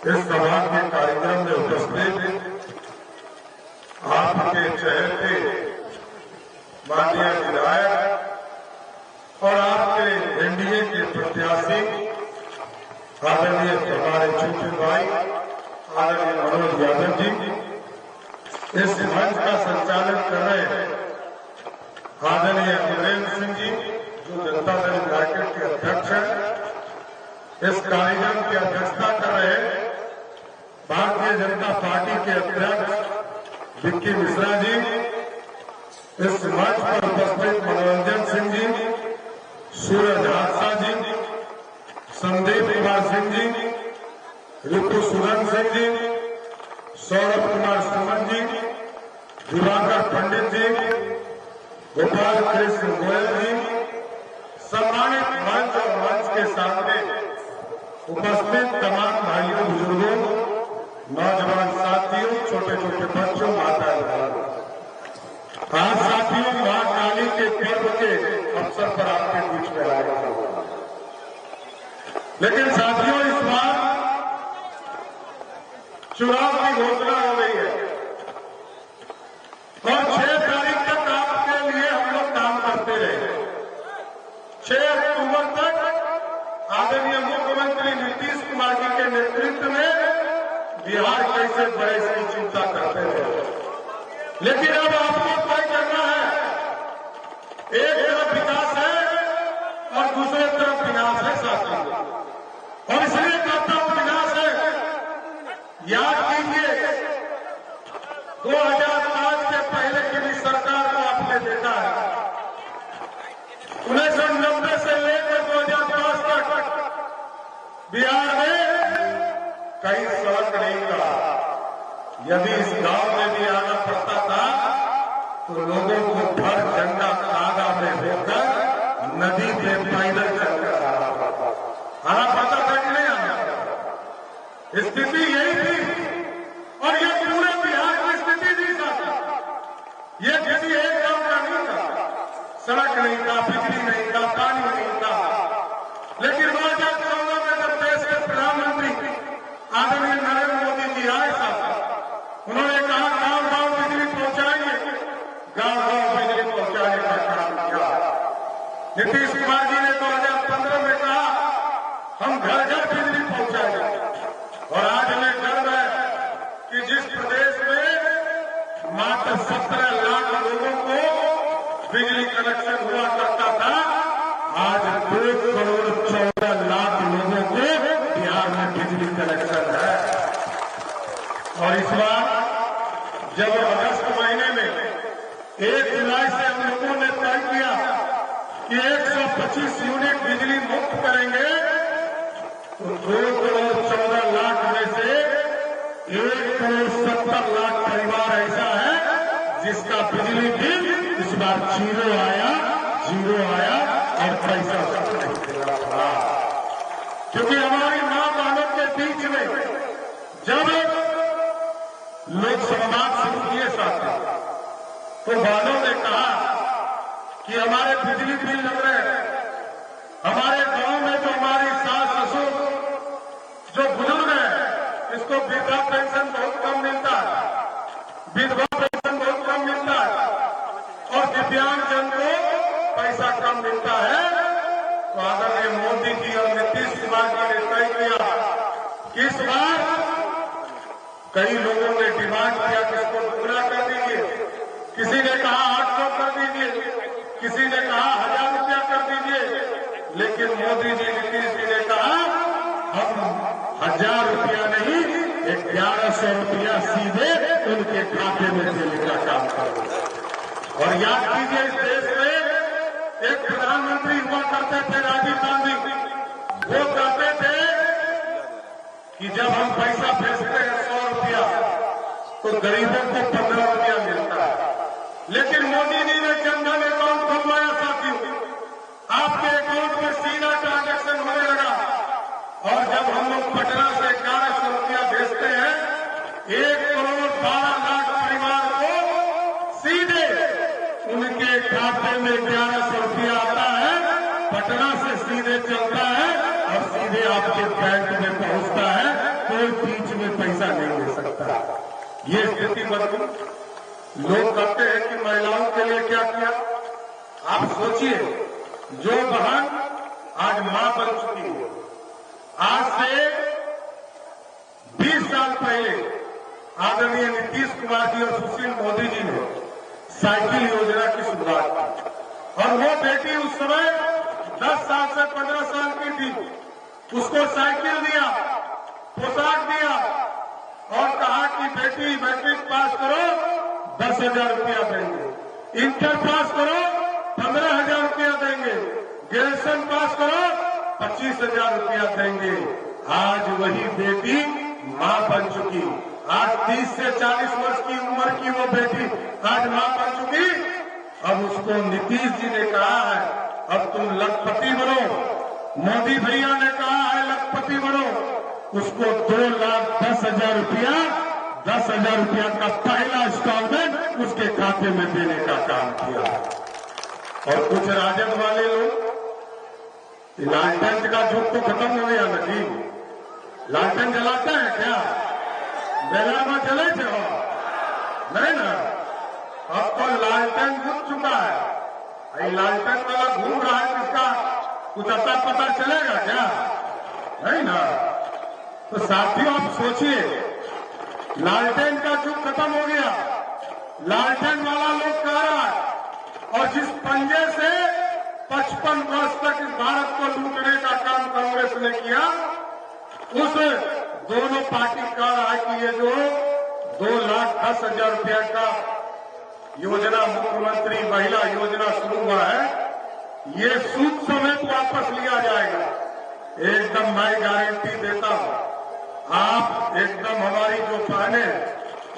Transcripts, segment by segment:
इस सभा के कार्यक्रम में उपस्थित आपके चहेते माननीय विधायक और आपके एनडीए के प्रत्याशी आदरणीय हमारे छोटे भाई आदरणीय मनोज यादव जी, इस मंच का संचालन कर रहे हैं आदरणीय वीरेंद्र सिंह जी जो जनता दल यूनाइटेड के अध्यक्ष हैं। इस कार्यक्रम की अध्यक्षता कर रहे हैं भारतीय जनता पार्टी के अध्यक्ष विक्की मिश्रा जी। इस मंच पर उपस्थित मनोरंजन सिंह जी, सूरज हादसा जी, संदीप कुमार सिंह जी, ऋतु सुरन सिंह जी, सौरभ कुमार सुमन जी, दिवाकर पंडित जी, गोपाल कृष्ण गोयल जी, सम्मानित मंच और मंच के सामने उपस्थित तमाम भाइयों बुजुर्गों, नौजवान साथियों, छोटे छोटे बच्चों, माताएं बहनों, आज साथियों मां काली के पर्व के अवसर पर आपके बीच में आए हैं। लेकिन साथियों इस बार चुनाव की घोषणा हो गई है और 6 तारीख तक आपके लिए हम लोग काम करते रहे। 6 अक्टूबर तक आदरणीय मुख्यमंत्री नीतीश कुमार जी के नेतृत्व में बिहार कैसे बढ़े इसकी चिंता करते रहे। लेकिन अब आपको तय करना है, एक तरफ विकास है और दूसरे तरफ विनाश है साथियों। और इसलिए कहता हूं विनाश है, याद कीजिए 2005 के पहले की भी सरकार को आपने देखा है। 1990 से लेकर 2005 तक बिहार में कहीं सड़क नहीं था। यदि इस गांव में भी आना पड़ता था तो लोगों को भर झंडा कागा में होकर नदी पे पैदल चलकर आना पड़ता था कि नहीं आना? स्थिति यही थी और ये पूरे बिहार की स्थिति थी साथी। ये किसी एक गांव का नहीं था। सड़क नहीं था, बिजली नहीं था, पानी नहीं था। लेकिन 2014 में जब देश के प्रधानमंत्री आदरणीय नरेंद्र मोदी जी आए साथी, उन्होंने कहा गांव गांव बिजली पहुंचाएंगे, गांव गांव बिजली पहुंचाने का काम किया। नीतीश कुमार जी ने 2015 में कहा हम घर घर बिजली पहुंचाएंगे। और आज हमें गर्व है कि जिस प्रदेश में मात्र 17 लाख लोगों को बिजली कनेक्शन हुआ करता था, आज 2 करोड़ 14 लाख लोगों को बिहार में बिजली कनेक्शन है। और इस बार जब अगस्त महीने में 1 जुलाई से हम लोगों ने तय किया कि 125 यूनिट बिजली मुक्त करेंगे, तो 2 करोड़ 14 लाख में से 1 करोड़ 70 लाख परिवार ऐसा है जिसका बिजली बिल इस बार जीरो आया और पैसा नहीं देना पड़ा। क्योंकि हमारी मां बहनों के बीच में जब लोग संवाद शुरू किए साथी, तो बहनों ने कहा कि हमारे बिजली बिल लग रहे हैं। हमारे गांव में जो हमारी सास ससुर जो बुजुर्ग है, इसको वृद्धा पेंशन बहुत कम मिलता है, विधवा पेंशन बहुत कम मिलता है और दिव्यांग जन को पैसा कम मिलता है। तो आदरणीय मोदी जी और नीतीश कुमार जी ने तय किया कि इस बार कई लोगों ने डिमांड किया कि इसको दुगना कर दीजिए, किसी ने कहा 800 कर दीजिए, किसी ने कहा 1000 रुपया कर दीजिए। लेकिन मोदी जी नीतीश जी ने कहा हम 1000 रुपया नहीं 1100 रुपया सीधे उनके खाते में देने का काम करो। और याद कीजिए इस देश में एक प्रधानमंत्री हुआ करते थे राजीव गांधी, वो कहते थे कि जब हम पैसा भेजते हैं 100 रुपया तो गरीबों को 15 रुपया मिलता है। लेकिन मोदी जी ने जनधन अकाउंट खुलवाया साथियों, आपके अकाउंट में सीधा ट्रांजैक्शन होने लगा। और जब हम लोग पटना से 1100 रुपया भेजते हैं, 1 करोड़ 12 लाख परिवार को सीधे उनके खाते में 1100 रुपया आता है, पटना से सीधे चलता है और सीधे आपके बैंक में पहुंचता है, कोई बीच में पैसा नहीं दे सकता। ये स्थिति बदली। लोग कहते हैं कि महिलाओं के लिए क्या किया। आप सोचिए, जो बहन आज मां बन चुकी है, आज से 20 साल पहले आदरणीय नीतीश कुमार जी और सुशील मोदी जी ने साइकिल योजना की शुरुआत की, और वो बेटी उस समय 10 साल से 15 साल की थी, उसको साइकिल दिया, पोशाक दिया और कहा कि बेटी मैट्रिक पास करो 10,000 रुपया देंगे, इंटर पास करो 15,000 रुपया देंगे, ग्रेजुएशन पास करो 25,000 रुपया देंगे। आज वही बेटी मां बन चुकी। आज 30 से 40 वर्ष की उम्र की वो बेटी आज मां बन चुकी। अब उसको नीतीश जी ने कहा है अब तुम लखपति बनो, मोदी भैया ने कहा है लखपति बनो। उसको 2,10,000 रुपया, 10,000 रुपया का पहला इंस्टॉलमेंट उसके खाते में देने का काम किया। और कुछ राजद वाले लोग, लालटेन का युग तो खत्म हो गया ना जी। लालटेन जलाते हैं क्या? बेला में जले थे हो नहीं ना, अब तो लालटेन बुझ चुका है। लालटेन वाला घूम रहा है, किसका कुछ अता पता चलेगा क्या? नहीं ना। तो साथियों आप सोचिए, लालटेन का युग खत्म हो गया, लालटेन वाला लोग कह रहा है, और जिस पंजे से 55 वर्ष तक इस भारत को लूटने का काम कांग्रेस ने किया, उस दोनों पार्टी कह रहा है कि ये जो 2,10,000 रुपया का योजना मुख्यमंत्री महिला योजना शुरू हुआ है, ये सूद समेत वापस लिया जाएगा। एकदम मैं गारंटी देता हूं, आप एकदम हमारी जो बहनें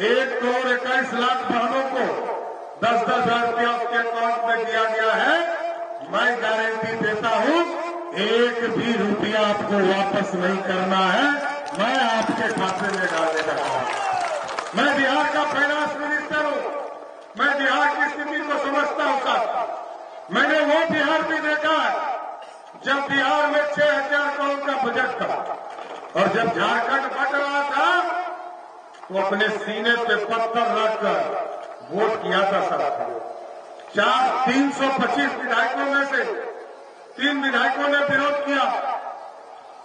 1,21,00,000 बहनों को 10-10 हजार रुपया उसके अकाउंट में दिया गया है, मैं गारंटी देता हूं एक भी रुपया आपको वापस नहीं करना है, मैं आपके खाते में डालने लगा हूं। मैं बिहार का फाइनेंस मिनिस्टर हूं, मैं बिहार की स्थिति को समझता हूं साहब। मैंने वो बिहार भी देखा है जब बिहार में 6,000 करोड़ का बजट था, और जब झारखंड बट रहा था तो अपने सीने पे पत्थर रखकर वोट किया था साहब। 325 विधायकों में से 3 विधायकों ने विरोध किया,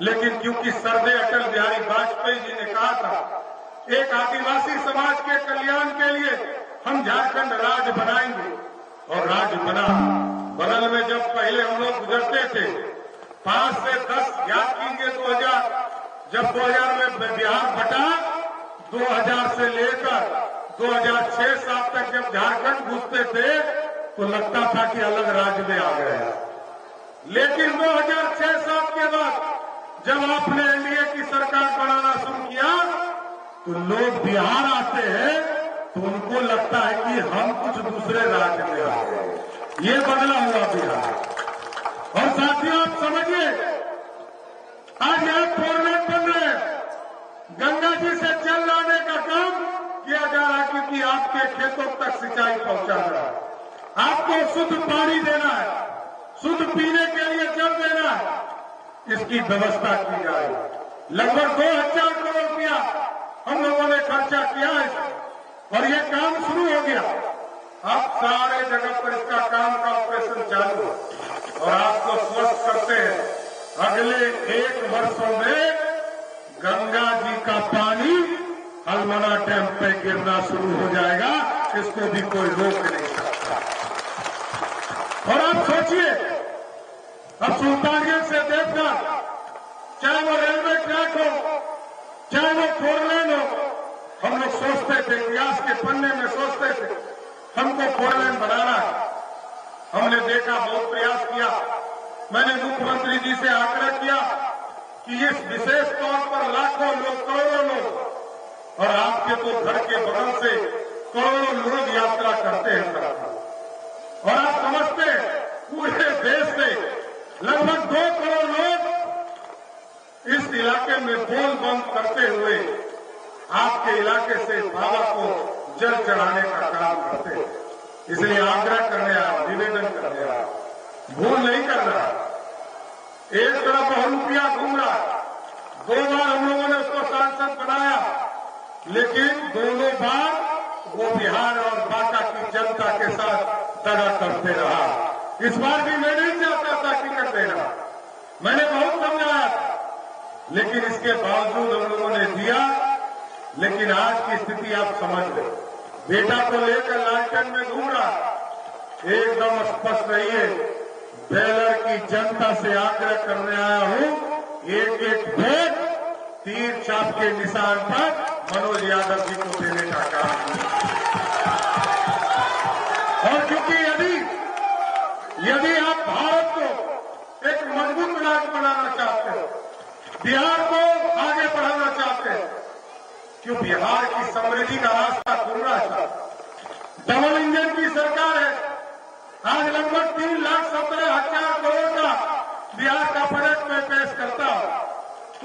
लेकिन क्योंकि सरदे अटल बिहारी वाजपेयी जी ने कहा था एक आदिवासी समाज के कल्याण के लिए हम झारखंड राज्य बनाएंगे, और राज्य बना। बगल में जब पहले हम लोग गुजरते थे 5 से 10 याद कीजिए 2000, जब 2000 में बिहार बटा, 2000 से लेकर 2006-7 तक जब झारखंड घुसते थे तो लगता था कि अलग राज्य में आ गए हैं। लेकिन 2006-7 के बाद जब आपने एनडीए की सरकार बनाना शुरू किया तो लोग बिहार आते हैं तो उनको लगता है कि हम कुछ दूसरे राज्य में आ गए। ये बदला हुआ बिहार। और साथियों आप समझिए, आज यहां फोरलेन बन रहे हैं, गंगा जी से जल लाने का काम किया जा रहा है, क्योंकि आपके खेतों तक सिंचाई पहुंचाना है, आपको शुद्ध पानी देना है, शुद्ध पीने के लिए जल देना है, इसकी व्यवस्था की जाए। लगभग 2,000 करोड़ रुपया हम लोगों ने खर्चा किया है, और ये काम शुरू हो गया। अब सारे जगह पर इसका काम का ऑपरेशन चालू है, और आपको स्वस्थ करते हैं अगले 1 वर्षों में गंगा जी का पानी हलमना डैम पे गिरना शुरू हो जाएगा, इसको भी कोई रोक नहीं सकता। और आप सोचिए, अब सुल्तानगंज से देवघर, चाहे वो रेलवे ट्रैक हो, चाहे वो फोरलेन हो, हम लोग सोचते थे, इतिहास के पन्ने में सोचते थे हमको फोरलेन बनाना है। हमने देखा, बहुत प्रयास किया, मैंने मुख्यमंत्री जी से आग्रह किया कि इस विशेष तौर पर लाखों लोग, करोड़ों लोग, और आपके तो घर के बगल से करोड़ों लोग यात्रा करते हैं सड़क, और आप समझते हैं पूरे देश से लगभग 2 करोड़ लोग इस इलाके में बोल बंद करते हुए आपके इलाके से बाबा को जल चढ़ाने का काम करते हैं। इसलिए आग्रह करने आया, निवेदन करने आया, भूल नहीं करना। एक तरफ का बहुरूपिया घूम रहा है। 2 बार हम लोगों ने उसको सांसद बनाया, लेकिन दोनों बार वो बिहार और बांका की जनता के साथ दगा करते रहा। इस बार भी मैं नहीं चाहता था टिकट देना, मैंने बहुत समझाया था, लेकिन इसके बावजूद हम लोगों ने दिया। लेकिन आज की स्थिति आप समझ लो, बेटा को लेकर लालटेन में घूम रहा। एकदम स्पष्ट रहिए, बेलर की जनता से आग्रह करने आया हूं, एक एक वोट तीर छाप के निशान पर मनोज यादव जी को देने का काम। और क्योंकि यदि आप भारत को एक मजबूत राज्य बनाना चाहते हो, बिहार को आगे बढ़ाना चाहते हैं, क्यों बिहार की समृद्धि का रास्ता खुलना है। डबल इंजन की सरकार है, आज लगभग 3,17,000 करोड़ का बिहार का बजट में पेश करता हूं,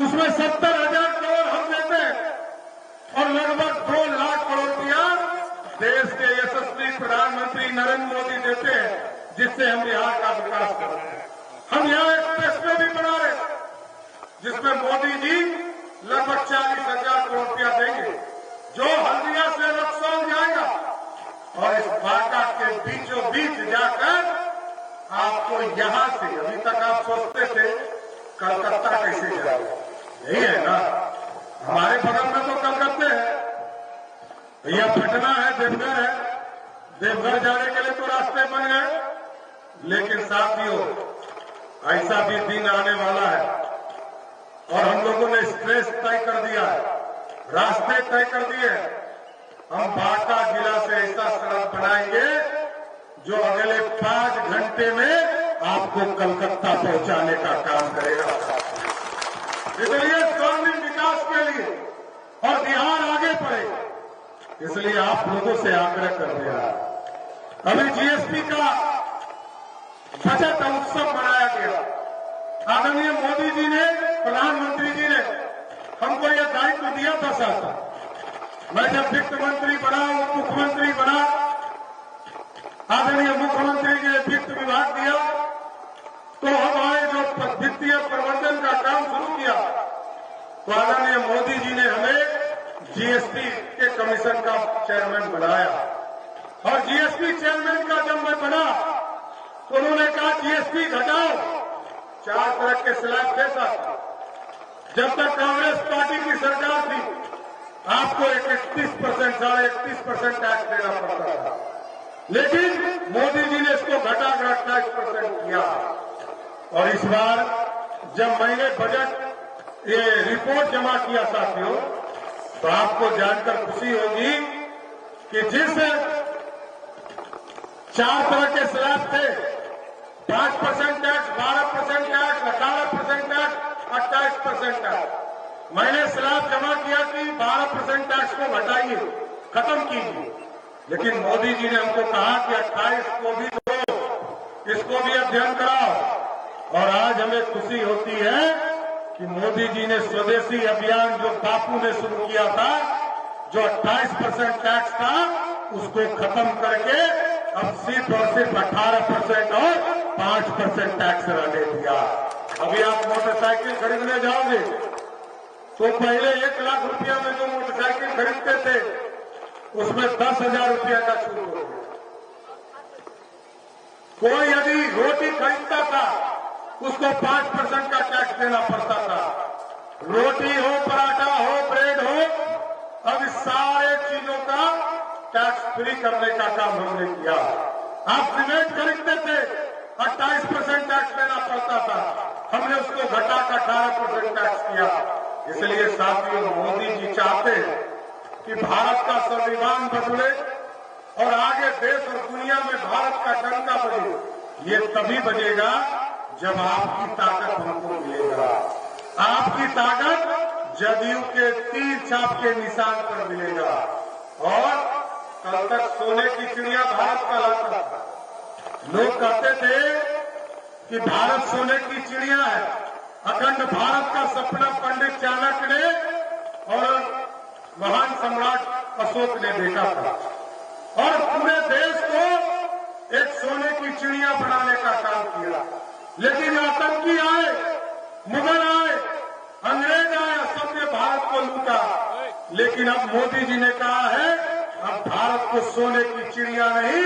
उसमें 70,000 करोड़ हम देते हैं और लगभग 2 लाख करोड़ रुपया देश के यशस्वी प्रधानमंत्री नरेंद्र मोदी देते हैं, जिससे हम बिहार का विकास कर रहे हैं। हम यहाँ एक्सप्रेसवे भी बना रहे हैं, जिसमें मोदी जी लगभग 40,000 करोड़ रुपया देंगे, जो हल्दिया से रक्सौल जाएगा और इस बांका के बीचों बीच जाकर आपको यहां से, अभी तक आप सोचते थे कलकत्ता कैसे जाएगा, यही है ना, हमारे बगल में तो कलकत्ते है, भैया पटना है, देवघर है, देवघर जाने के लिए तो रास्ते बन गए। लेकिन साथियों, ऐसा भी दिन आने वाला है और हम लोगों ने स्ट्रेस तय कर दिया है, रास्ते तय कर दिए हैं। हम बांका जिला से ऐसा सड़क बनाएंगे जो अगले 5 घंटे में आपको कलकत्ता पहुंचाने का काम करेगा। इसलिए स्वर्णिम विकास के लिए और बिहार आगे बढ़ेगा, इसलिए आप लोगों से आग्रह कर रहा है। अभी जीएसटी का बजट उत्सव मनाया गया। आदरणीय मोदी जी ने, प्रधानमंत्री जी ने हमको यह दायित्व दिया था शासन। मैं जब वित्त मंत्री बना, उप मुख्यमंत्री बना, आदरणीय मुख्यमंत्री जी ने वित्त विभाग दिया, तो हमारे जो वित्तीय प्रबंधन का काम शुरू किया, तो आदरणीय मोदी जी ने हमें जीएसटी के कमीशन का चेयरमैन बनाया। और जीएसटी चेयरमैन का जब मैं बना तो उन्होंने कहा जीएसटी घटाओ, 4 तरह के स्लैब दे सकता। जब तक कांग्रेस पार्टी की सरकार थी, आपको 31%, 31.5% टैक्स देना पड़ता था, लेकिन मोदी जी ने इसको घटाकर 28% किया। और इस बार जब मैंने बजट ये रिपोर्ट जमा किया साथियों, तो आपको जानकर खुशी होगी कि जिस 4 तरह के स्लैब थे, 5% टैक्स, 12% टैक्स, 18% टैक्स, 28% टैक्स, मैंने स्लैब जमा किया कि 12% टैक्स को घटाइए, खत्म कीजिए। लेकिन मोदी जी ने हमको कहा कि 28 को भी दो, इसको भी अध्ययन कराओ। और आज हमें खुशी होती है कि मोदी जी ने स्वदेशी अभियान जो बापू ने शुरू किया था, जो 28% टैक्स था, उसको खत्म करके अब सिर्फ और सिर्फ 18% और 5% टैक्स रहने दिया। अभी आप मोटरसाइकिल खरीदने जाओगे तो पहले 1 लाख रुपया में जो मोटरसाइकिल खरीदते थे, उसमें 10,000 रुपया का छूट हो गया। कोई यदि रोटी खरीदता था, उसको 5% का टैक्स देना पड़ता था। रोटी हो, पराठा हो, ब्रेड हो, अब इस सारे चीजों का टैक्स फ्री करने का काम हमने किया। आप सीमेंट खरीदते थे, 28% टैक्स देना पड़ता था, हमने उसको घटाकर 18% टैक्स किया। इसलिए साथियों, मोदी जी चाहते हैं कि भारत का संविधान बदले और आगे देश और दुनिया में भारत का डंका बजे। ये तभी बजेगा जब आपकी ताकत हमको मिलेगा। आपकी ताकत जदयू के तीर छाप के निशान पर मिलेगा। और कल तक सोने की चिड़िया भारत का लाता था। लोग कहते थे कि भारत सोने की चिड़िया है। अखंड भारत का सपना पंडित चाणक्य ने और महान सम्राट अशोक ने देखा था, और पूरे देश को एक सोने की चिड़िया बनाने का काम किया। लेकिन आतंकी आए, लेकिन अब मोदी जी ने कहा है अब भारत को सोने की चिड़िया नहीं,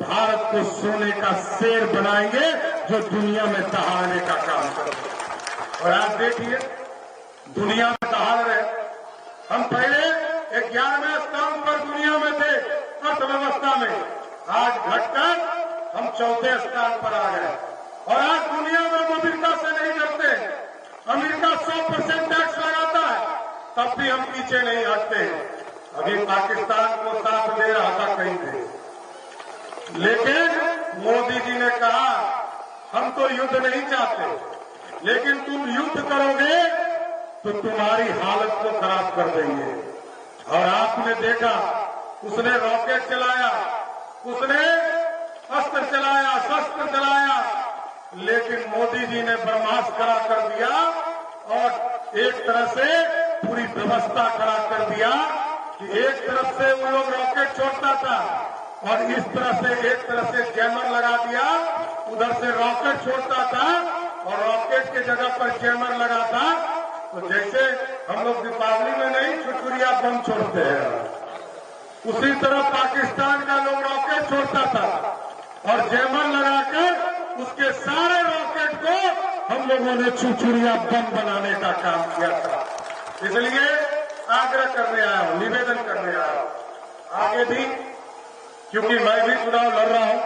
भारत को सोने का शेर बनाएंगे जो दुनिया में दहाड़ने का काम करे। और आज देखिए दुनिया में दहाड़ रहे, हम पहले 11वें स्थान पर दुनिया में थे अर्थव्यवस्था में, आज घटकर हम 4थे स्थान पर आ गए। और आज दुनिया में हम अमेरिका से नहीं डरते। अमेरिका 100% टैक्स लगाता है, तब भी हम पीछे नहीं हटते। अभी पाकिस्तान को साथ दे रहा था कहीं पे, लेकिन मोदी जी ने कहा हम तो युद्ध नहीं चाहते, लेकिन तुम युद्ध करोगे तो तुम्हारी हालत को खराब कर देंगे। और आपने देखा उसने रॉकेट चलाया, उसने अस्त्र चलाया, शस्त्र चलाया, लेकिन मोदी जी ने ब्रह्मास्त्र खड़ा कर दिया और एक तरह से पूरी व्यवस्था खड़ा कर दिया कि एक तरफ से वो लोग रॉकेट छोड़ता था और इस तरह से एक तरफ से जैमर लगा दिया, उधर से रॉकेट छोड़ता था और रॉकेट के जगह पर जैमर लगा था। तो जैसे हम लोग दीपावली में नहीं छुरछुरिया बम छोड़ते हैं, उसी तरह पाकिस्तान का लोग रॉकेट छोड़ता था और जैमर लगाकर उसके सारे रॉकेट को हम लोगों ने छुरछुरिया बम बनाने का काम किया था। इसलिए आग्रह करने आया हूं, निवेदन करने आया हूं आगे भी, क्योंकि मैं भी चुनाव लड़ रहा हूं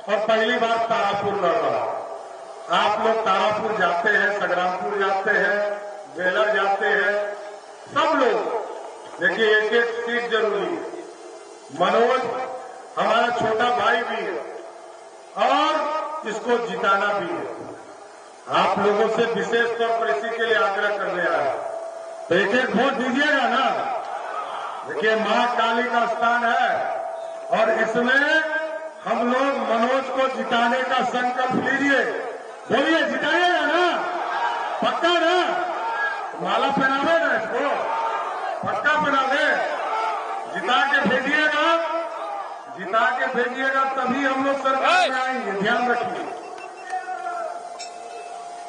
और पहली बार तारापुर लड़ रहा हूं। आप लोग तारापुर जाते हैं, संग्रामपुर जाते हैं, बेलर जाते हैं, सब लोग देखिए एक एक सीट जरूरी है। मनोज हमारा छोटा भाई भी है और इसको जिताना भी है। आप लोगों से विशेष तौर पर इसी के लिए आग्रह करने आया, तो एक एक वोट दीजिएगा ना। देखिए मां काली का स्थान है और इसमें हम लोग मनोज को जिताने का संकल्प लीजिए। बोलिए जिताइएगा ना, पक्का ना? माला पहनावे ना इसको, पक्का पहनावे, जिता के भेजिएगा, जिता के भेजिएगा तभी हम लोग सरकार में आएंगे, ध्यान रखिए।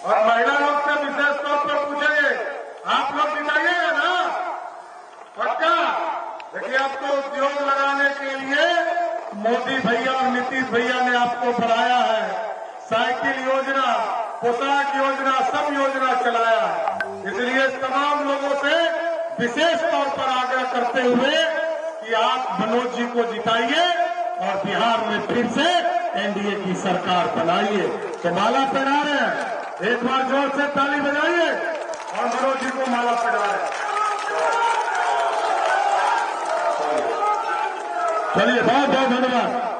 और महिला लोग से विशेष तौर पर पूछेंगे, आप लोग जिताइएगा ना, पक्का? देखिए आपको उद्योग लगाने के लिए मोदी भैया और नीतीश भैया ने आपको बढ़ाया है, साइकिल योजना, पोशाक योजना, सब योजना चलाया है। इसलिए तमाम लोगों से विशेष तौर पर आग्रह करते हुए कि आप मनोज जी को जिताइए और बिहार में फिर से एनडीए की सरकार बनाइए। तो माला पहना रहे हैं, एक बार जोर से ताली बजाइए और मनोज जी को माला पहना रहे हैं। चलिए बहुत बहुत धन्यवाद।